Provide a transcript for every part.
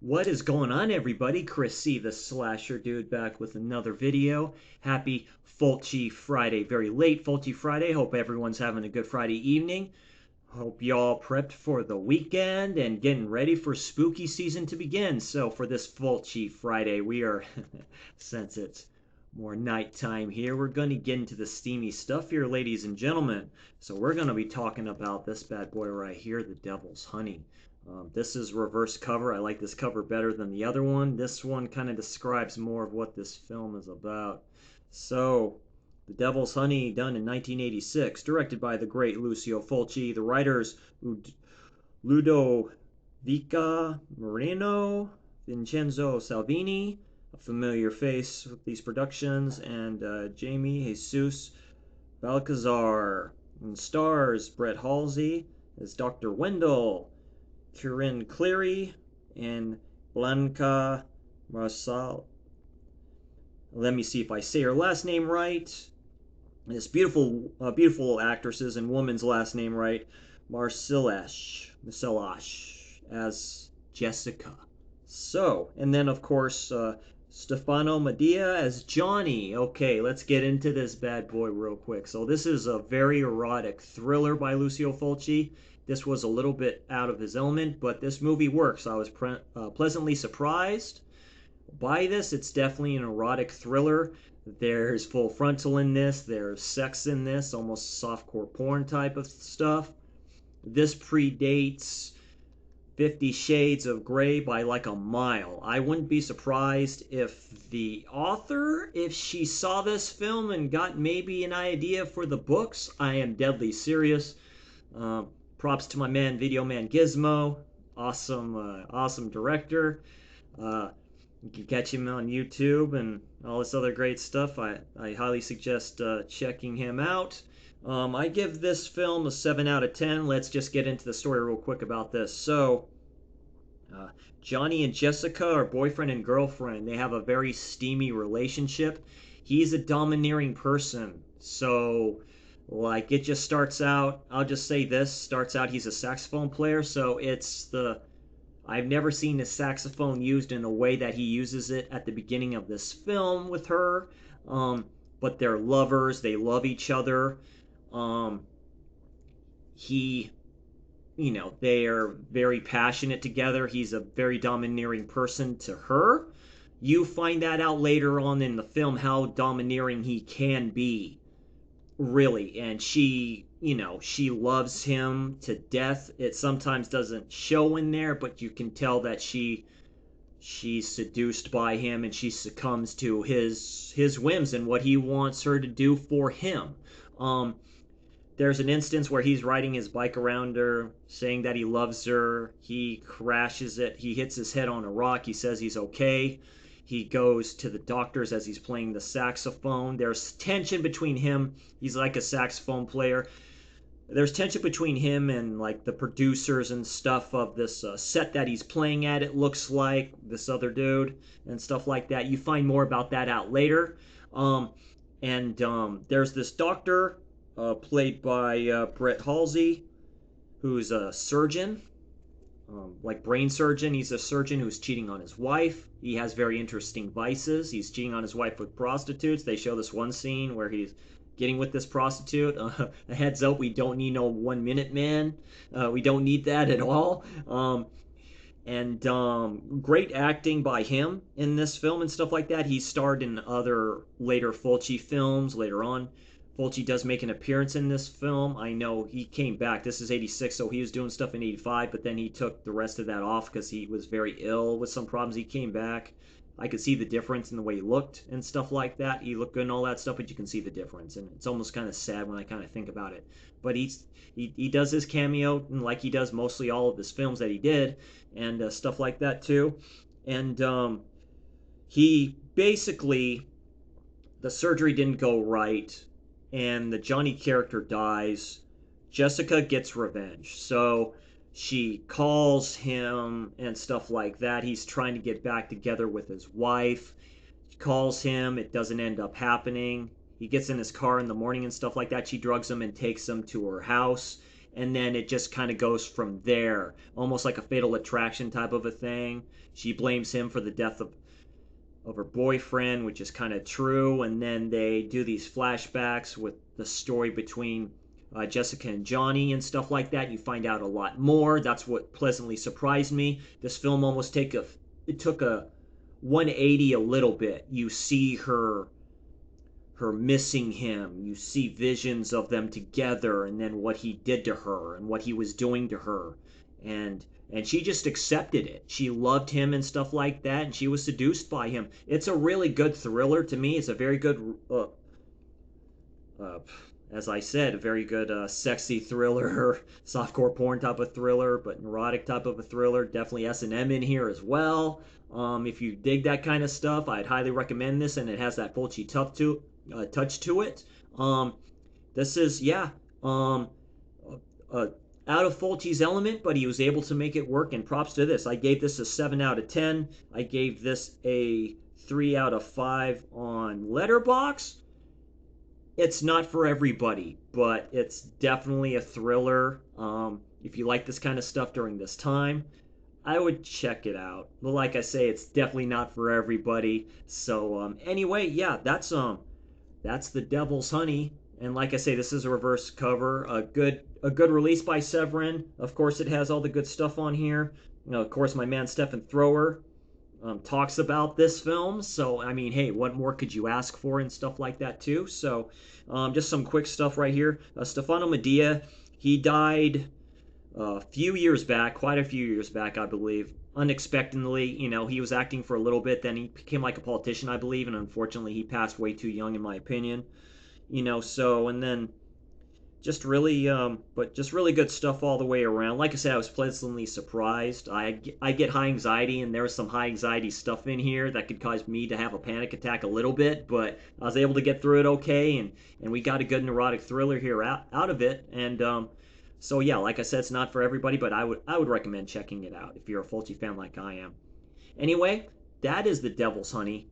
What is going on, everybody? Chris C, the Slasher Dude, back with another video. Happy Fulci Friday. Very late Fulci Friday. Hope everyone's having a good Friday evening. Hope y'all prepped for the weekend and getting ready for spooky season to begin. So for this Fulci Friday, we are, since it's more nighttime here, we're going to get into the steamy stuff here, ladies and gentlemen. So we're going to be talking about this bad boy right here, The Devil's Honey. This is reverse cover. I like this cover better than the other one. This one kind of describes more of what this film is about. So, The Devil's Honey, done in 1986, directed by the great Lucio Fulci. The writers Ludovica Moreno, Vincenzo Salvini, a familiar face with these productions, and Jamie Jesus Balcazar. And stars Brett Halsey as Dr. Wendell, Corinne Cleary, and Blanca Marsal. Let me see if I say her last name right. This beautiful actresses and woman's last name right. Marcelash as Jessica. So, and then of course Stefano Medea as Johnny. Okay, let's get into this bad boy real quick. So this is a very erotic thriller by Lucio Fulci. This was a little bit out of his element, but this movie works. I was pleasantly surprised by this. It's definitely an erotic thriller. There's full frontal in this. There's sex in this, almost softcore porn type of stuff. This predates 50 Shades of Grey by like a mile. I wouldn't be surprised if the author, if she saw this film and got maybe an idea for the books. I am deadly serious. Props to my man, Video Man Gizmo. Awesome director. You can catch him on YouTube and all this other great stuff. I highly suggest checking him out. I give this film a 7 out of 10. Let's just get into the story real quick about this. So, Johnny and Jessica are boyfriend and girlfriend. They have a very steamy relationship. He's a domineering person. So, like, it just starts out, I'll just say this, starts out he's a saxophone player. So, I've never seen a saxophone used in a way that he uses it at the beginning of this film with her. But they're lovers. They love each other. Um, he, they are very passionate together. He's a very domineering person to her. You find that out later on in the film how domineering he can be, really. And she loves him to death. It sometimes doesn't show in there, but you can tell that she's seduced by him and she succumbs to his whims and what he wants her to do for him. There's an instance where he's riding his bike around her, saying that he loves her. He crashes it. He hits his head on a rock. He says he's okay. He goes to the doctors as he's playing the saxophone. There's tension between him. He's like a saxophone player. There's tension between him and like the producers and stuff of this set that he's playing at. It looks like this other dude and stuff like that. You find more about that out later. And there's this doctor played by Brett Halsey, who's a surgeon, like brain surgeon. He's a surgeon who's cheating on his wife. He has very interesting vices. He's cheating on his wife with prostitutes. They show this one scene where he's getting with this prostitute. A heads up, we don't need no 1 minute man. We don't need that at all. And great acting by him in this film and stuff like that. He starred in other later Fulci films later on. Fulci does make an appearance in this film. I know he came back. This is 86, so he was doing stuff in 85, but then he took the rest of that off because he was very ill with some problems. He came back. I could see the difference in the way he looked and stuff like that. He looked good and all that stuff, but you can see the difference. And it's almost kind of sad when I kind of think about it. But he does his cameo, and like he does mostly all of his films that he did, and stuff like that too. And he basically, the surgery didn't go right and the Johnny character dies. Jessica gets revenge. So she calls him and stuff like that. He's trying to get back together with his wife. She calls him. It doesn't end up happening. He gets in his car in the morning and stuff like that. She drugs him and takes him to her house. and then it just kind of goes from there, almost like a fatal attraction type of a thing. She blames him for the death of her boyfriend, which is kind of true. And then they do these flashbacks with the story between Jessica and Johnny and stuff like that. You find out a lot more. That's what pleasantly surprised me. This film almost it took a 180 a little bit. You see her missing him. You see visions of them together and then what he did to her and what he was doing to her. And and she just accepted it. She loved him and stuff like that, and she was seduced by him. It's a really good thriller to me. It's a very good uh, as I said, a very good sexy thriller, softcore porn type of thriller, but neurotic type of a thriller. Definitely S&M in here as well. If you dig that kind of stuff, I'd highly recommend this, and it has that Fulci touch to it. Um, this is yeah, um, uh, out of Fulci's element, but he was able to make it work. And props to this. I gave this a 7 out of 10. I gave this a 3 out of 5 on Letterboxd. It's not for everybody, but it's definitely a thriller. If you like this kind of stuff during this time, I would check it out. But like I say, it's definitely not for everybody. So anyway, yeah, that's The Devil's Honey. And like I say, this is a reverse cover. A good release by Severin. Of course, it has all the good stuff on here. You know, of course, my man Stephen Thrower talks about this film. So, I mean, hey, what more could you ask for and stuff like that, too? So, just some quick stuff right here. Stefano Medea, he died a few years back, quite a few years back, I believe. Unexpectedly, you know, he was acting for a little bit, then he became like a politician, I believe, and unfortunately, he passed way too young, in my opinion. You know, so, and then but just really good stuff all the way around. Like I said, I was pleasantly surprised. I get high anxiety, and there was some high anxiety stuff in here that could cause me to have a panic attack a little bit, but I was able to get through it okay, and we got a good neurotic thriller here out of it. And so yeah, like I said, it's not for everybody, but I would recommend checking it out if you're a Fulci fan like I am. Anyway, that is The Devil's Honey.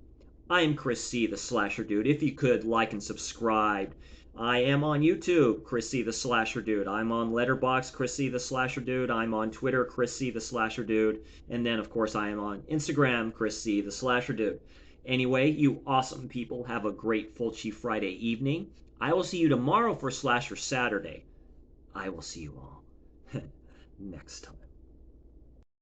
I am Chris C, the Slasher Dude. If you could like and subscribe. I am on YouTube, Chris C the Slasher Dude. I'm on Letterboxd, Chris C the Slasher Dude. I'm on Twitter, Chris C the Slasher Dude. And then, of course, I am on Instagram, Chris C the Slasher Dude. Anyway, you awesome people, have a great Fulci Friday evening. I will see you tomorrow for Slasher Saturday. I will see you all next time.